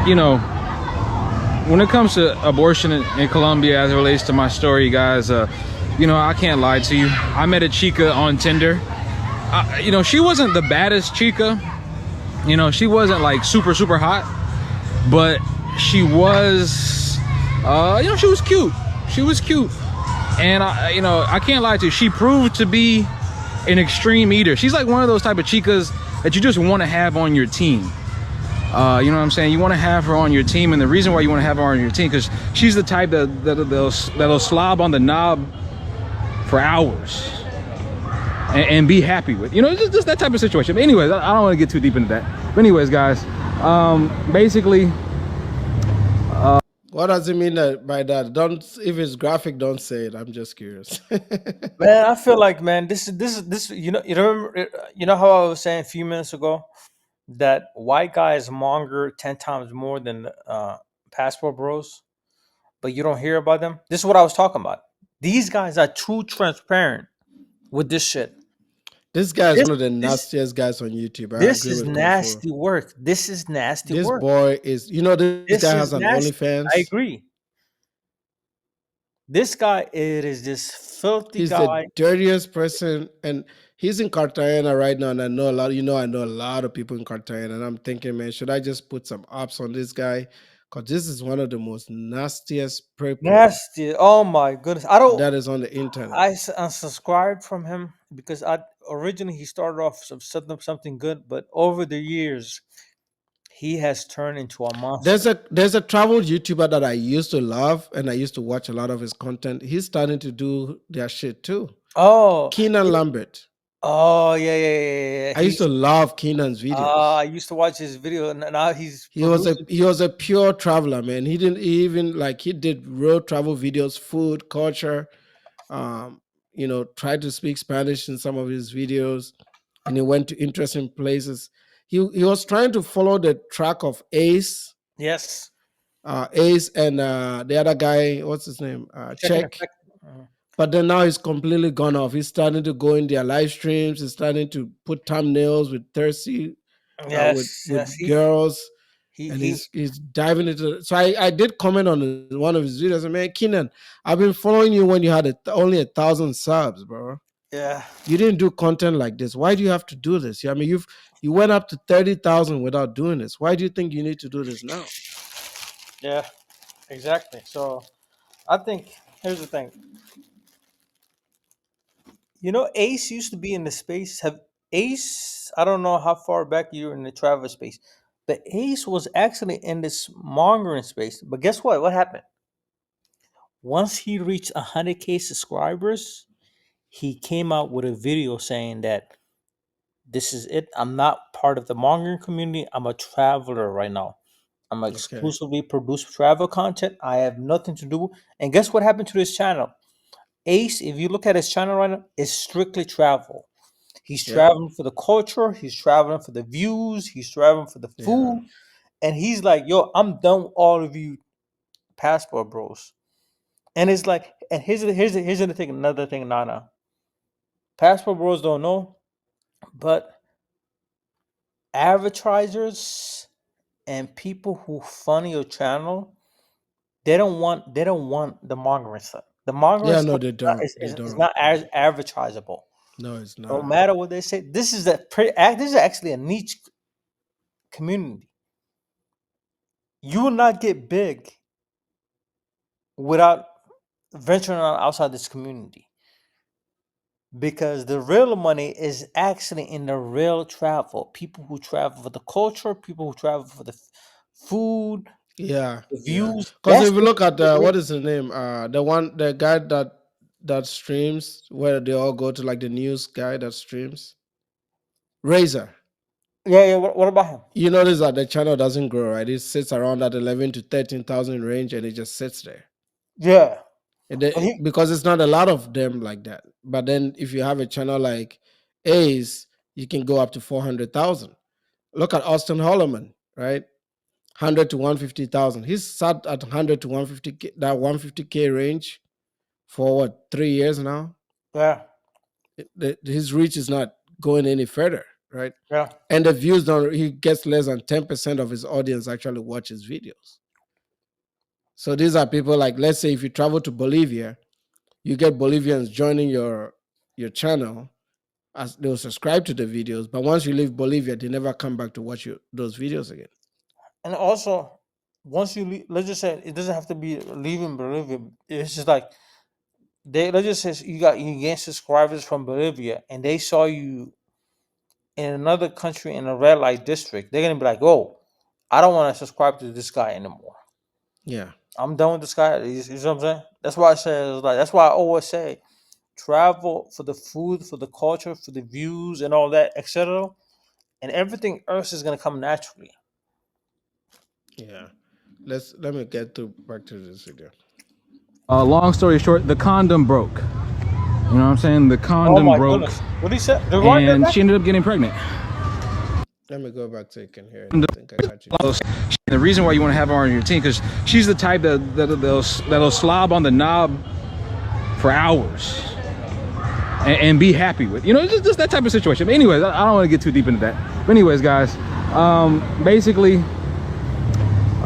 you know, when it comes to abortion in Colombia, as it relates to my story, guys, you know, I can't lie to you. I met a chica on Tinder. You know, she wasn't the baddest chica. You know, she wasn't like super hot, but she was, you know, she was cute. She was cute, and you know, I can't lie to you. She proved to be an extreme eater. She's like one of those type of chicas that you just want to have on your team. You know what I'm saying? You want to have her on your team, and the reason why you want to have her on your team because she's the type that'll slob on the knob for hours and be happy with. You know, just that type of situation. But anyways, I don't want to get too deep into that. But anyways, guys, basically, What does it mean by that? Don't, if it's graphic, don't say it. I'm just curious. Man, I feel like, man, this. You remember, you know how I was saying a few minutes ago that white guys monger 10 times more than passport bros, but you don't hear about them. This is what I was talking about. These guys are too transparent with this shit. This guy is This one of the this nastiest guys on YouTube. I this agree is with Kung Fu. nasty work. This is nasty This work. boy is, this This guy is has an nasty. I OnlyFans. agree. This guy, it is this filthy He's the guy. dirtiest person, and he's in Cartagena right now. And I know a lot. I know a lot of people in Cartagena, and I'm thinking, man, should I just put some ops on this guy? Because this is one of the most nastiest people Nasty. Oh my goodness. I don't. that is on the internet. Unsubscribed from him because I originally he started off something good, but over the years he has turned into a monster. There's a travel YouTuber that I used to love, and I used to watch a lot of his content. He's starting to do their shit too. Oh, Keenan Lambert. oh yeah. I used to love Keenan's videos. I used to watch his video, and now he's He was a producing. he was a pure traveler, man. He even like he did road travel videos, food, culture. Um, tried to speak Spanish in some of his videos, and he went to interesting places. He was trying to follow the track of Yes, Ace and the other guy, what's his name? checking Check. effect. Uh, But then now he's completely gone off. He's starting to go in their live streams. He's starting to put thumbnails with thirsty, with yes. girls, and He. he's diving into. So I did comment on one of his videos. Man, Keenan, I've been following you when you had only 1,000 subs, bro. Yeah, You didn't do content like this. Why do you have to do this? I mean, you went up to 30,000 without doing this. Why do you think you need to do this now? yeah, exactly. So I think here's the thing. You know, Ace used to be in the space. Have Ace? I don't know how far back you were in the travel space, but Ace was actually in this mongering space. But guess what? What happened? Once he reached 100K subscribers, he came out with a video saying that this is it. I'm not part of the mongering community. I'm a traveler right now. I'm Okay. exclusively produce travel content. I have nothing to do. And guess what happened to his channel? Ace, if you look at his channel right now, is strictly travel. He's Yep. traveling for the culture. He's traveling for the views. He's traveling for the Yeah. food. And he's like, yo, I'm done with all of you passport bros. And it's like, and here's the thing, another thing, Nana. Passport bros don't know, but advertisers and people who fund your channel, they don't want the mongering stuff. The mongering Yeah. No, stuff they don't. They is don't. not as advertisable. No, it's No not. matter what they say, this is actually a niche community. You will not get big without venturing on outside this community because the real money is actually in the real travel. People who travel for the culture, people who travel for the food, Yeah, the yeah. views. Because That's if you where look at the real. what is his name, the guy that streams where they all go to, like the news guy that streams, Razor. Yeah. What about him? You notice that the channel doesn't grow, right? It sits around that 11 to 13,000 range, and it just sits there. Yeah, but Because it's not a lot of them like that. But then if you have a channel like Ace, you can go up to 400,000. Look at Austin Holloman, right? 100 to 150,000. He's sat at 100 to 150K, that 150K range for what, 3 years now? yeah, His reach is not going any further. right? Yeah. And the views don't. He gets less than 10% of his audience actually watch his videos. So these are people like, let's say if you travel to Bolivia, you get Bolivians joining your channel as they'll subscribe to the videos, but once you leave Bolivia, they never come back to watch those videos again. And also, once you leave, let's just say it doesn't have to be leaving Bolivia. It's just like let's just say you gain subscribers from Bolivia, and they saw you in another country in a red light district. They're gonna be like, "Oh, I don't want to subscribe to this guy anymore. Yeah, I'm done with this guy." You know what I'm saying? That's why I say it's like that's why I always say travel for the food, for the culture, for the views, and all that, etc. And everything else is gonna come naturally. yeah. Let me get to back to this video. Long story short, the condom broke. You know what I'm saying? The Oh condom my broke, goodness! What did he say? and she ended up getting pregnant. Let me go back so you can hear it. I think I got you. The reason why you want to have her on your team, because she's the type that'll slob on the knob for hours and be happy with, you know, just that type of situation. But anyways, I don't want to get too deep into that. But anyways, guys, basically,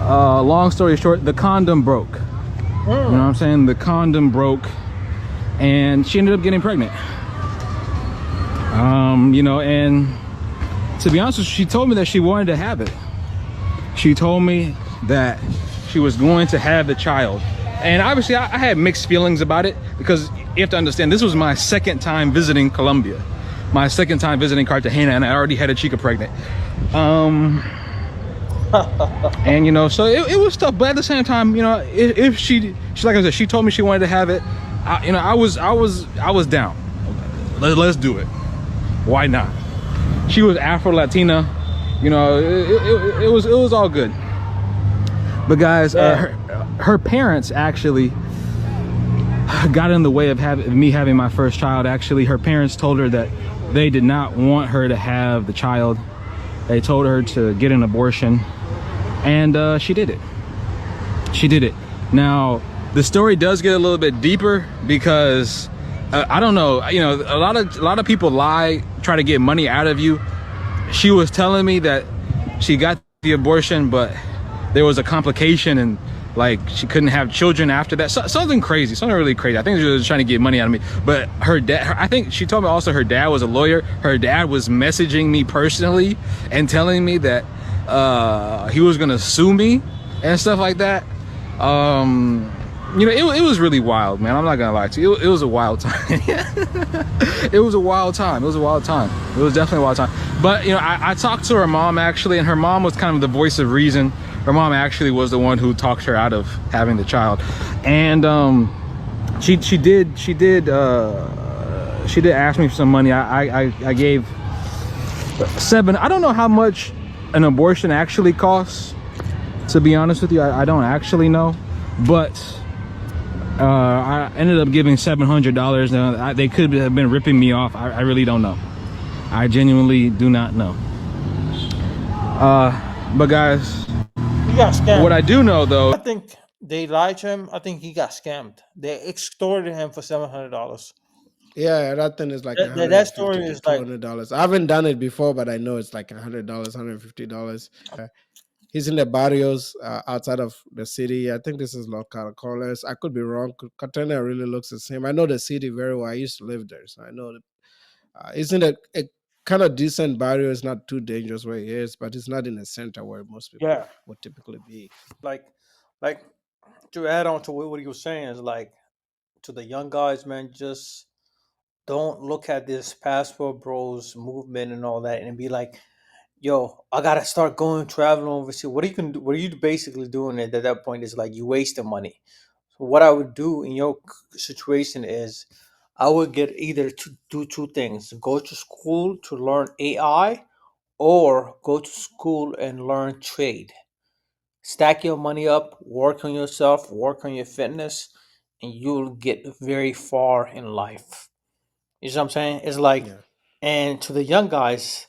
long story short, the condom broke. You know what I'm saying? The condom broke, and she ended up getting pregnant. You know, and to be honest with you, she told me that she wanted to have it. She told me that she was going to have the child. And obviously I had mixed feelings about it, because you have to understand, this was my second time visiting Colombia, my second time visiting Cartagena, and I already had a chica pregnant. And you know, so it was tough, but at the same time, you know, if she like I said, she told me she wanted to have it, you know, I was down. Let's do it. Why not? She was Afro-Latina, you know, it was all good. But guys, her parents actually got in the way of me having my first child. Actually, her parents told her that they did not want her to have the child. They told her to get an abortion, and she did it. She did it. Now, the story does get a little bit deeper, because I don't know, you know, a lot of people lie, try to get money out of you. She was telling me that she got the abortion, but there was a complication, and like she couldn't have children after that. Something crazy, something really crazy. I think she was trying to get money out of me. But her dad, I think she told me also her dad was a lawyer. Her dad was messaging me personally and telling me that he was gonna sue me and stuff like that. You know, it was really wild, man. I'm not gonna lie to you. It was a wild time. It was a wild time. It was a wild time. It was definitely a wild time. But you know, I talked to her mom actually, and her mom was kind of the voice of reason. Her mom actually was the one who talked her out of having the child, and she did ask me for some money. I gave $7. I don't know how much an abortion actually costs, to be honest with you. I don't actually know, but I ended up giving $700. Now they could have been ripping me off. I really don't know. I genuinely do not know. But guys, He got scammed. what I do know though, I think they lied to him. I think he got scammed. They extorted him for $700. Yeah, that thing is like That 150 story to is like, $200. I haven't done it before, but I know it's like $100, $150. He's in the barrios outside of the city. I think this is Los Caracoles. I could be wrong. Catena really looks the same. I know the city very well. I used to live there, so I know that. It's in a kind of decent barrio. It's not too dangerous where it is, but it's not in the center where most people yeah, would typically be. like, like to add on to what he was saying is like to the young guys, man, just don't look at this passport bros movement and all that and be like, yo, I gotta start going traveling overseas. What are you can do? What are you basically doing at that point is like you wasting money. So what I would do in your situation is I would get either to do two things: go to school to learn AI, or go to school and learn trade. Stack your money up, work on yourself, work on your fitness, and you'll get very far in life. You know what I'm saying? It's like, Yeah, and to the young guys,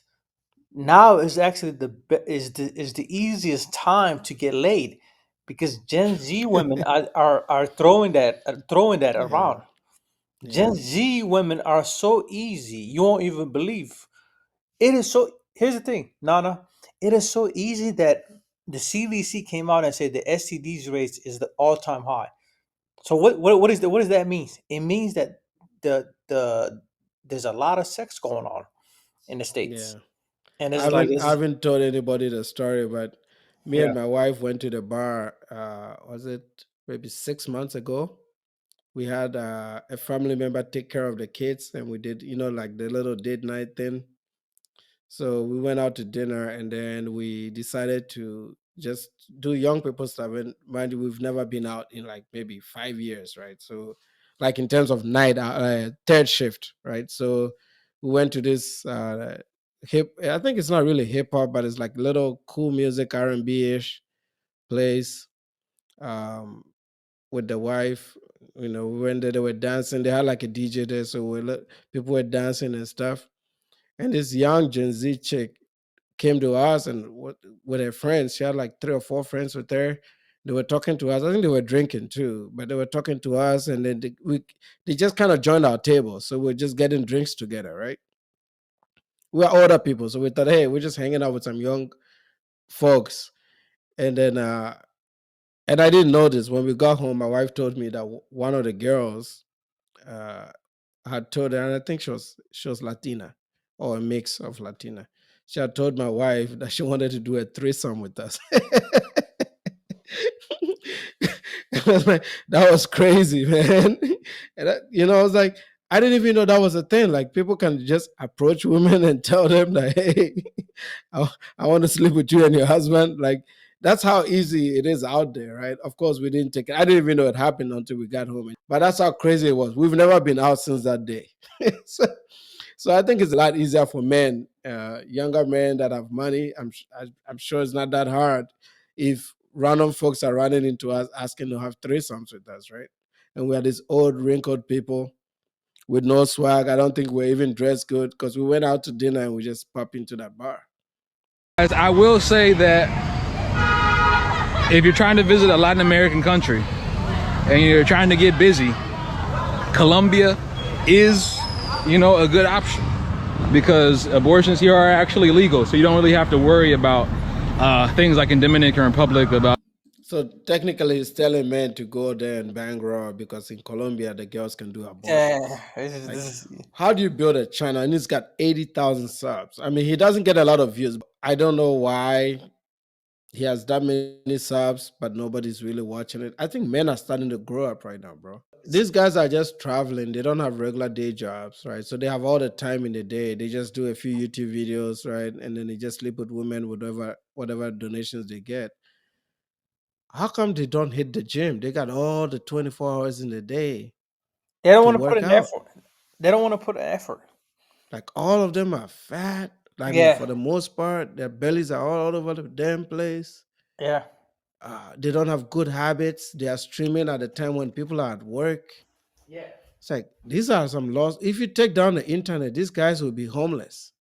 now is actually is the easiest time to get laid, because Gen Z women are throwing that yeah, around. yeah, Gen Z women are so easy, you won't even believe. It is so. Here's the thing, Nana. It is so easy that the CVC came out and said the STDs rates is the all-time high. So what does that mean? It means that the there's a lot of sex going on in the states, Yeah. and I it's like haven't I this. haven't told anybody the story, but me Yeah, and my wife went to the bar. Was it maybe 6 months ago? We had a family member take care of the kids, and we did, like the little date night thing. So we went out to dinner, and then we decided to just do young people stuff. And mind you, we've never been out in like maybe 5 years, right? So, like in terms of night, third shift, right? So we went to this hip. I think it's not really hip hop, but it's like little cool music, R&B ish place. Um, with the wife, we went there. They were dancing. They had like a DJ there, so people were dancing and stuff. And this young Gen Z chick came to us and with her friends. She had like three or four friends with her. They were talking to us. I think they were drinking too, but they were talking to us, and then they just kind of joined our table. So we're just getting drinks together, right? We're older people, so we thought, hey, we're just hanging out with some young folks. And then, and I didn't know this when we got home. My wife told me that one of the girls uh, had told her, and I think she was Latina or a mix of Latina. She had told my wife that she wanted to do a threesome with us. I was like, that was crazy, man. And I was like, I didn't even know that was a thing. Like people can just approach women and tell them that, hey, I want to sleep with you and your husband. Like that's how easy it is out there, right? Of course, we didn't take it. I didn't even know it happened until we got home. But that's how crazy it was. We've never been out since that day. so, so I think it's a lot easier for men, younger men that have money. I'm sure it's not that hard if random folks are running into us asking to have threesomes with us, right? And we are these old wrinkled people with no swag. I don't think we're even dressed good because we went out to dinner and we just pop into that bar. Guys, I will say that if you're trying to visit a Latin American country and you're trying to get busy, Colombia is, a good option because abortions here are actually legal. So you don't really have to worry about things like in Dominican Republic about. So technically, it's telling men to go there and bang raw because in Colombia the girls can do yeah. abortions. This is, Like, this is how do you build a channel and it's got 80,000 subs? I mean, he doesn't get a lot of views. I don't know why he has that many subs, but nobody's really watching it. I think men are starting to grow up right now, bro. These guys are just traveling. They don't have regular day jobs, right? So they have all the time in the day. They just do a few YouTube videos, right? And then they just sleep with women, whatever donations they get. How come they don't hit the gym? They got all the 24 hours in the day they don't to want to put work an out. effort. They don't want to put an effort. Like all of them are fat. I mean, Yeah, for the most part, their bellies are all over the damn place. yeah. They don't have good habits. They are streaming at the time when people are at work. Yeah. It's like these are some laws. If you take down the internet, these guys will be homeless.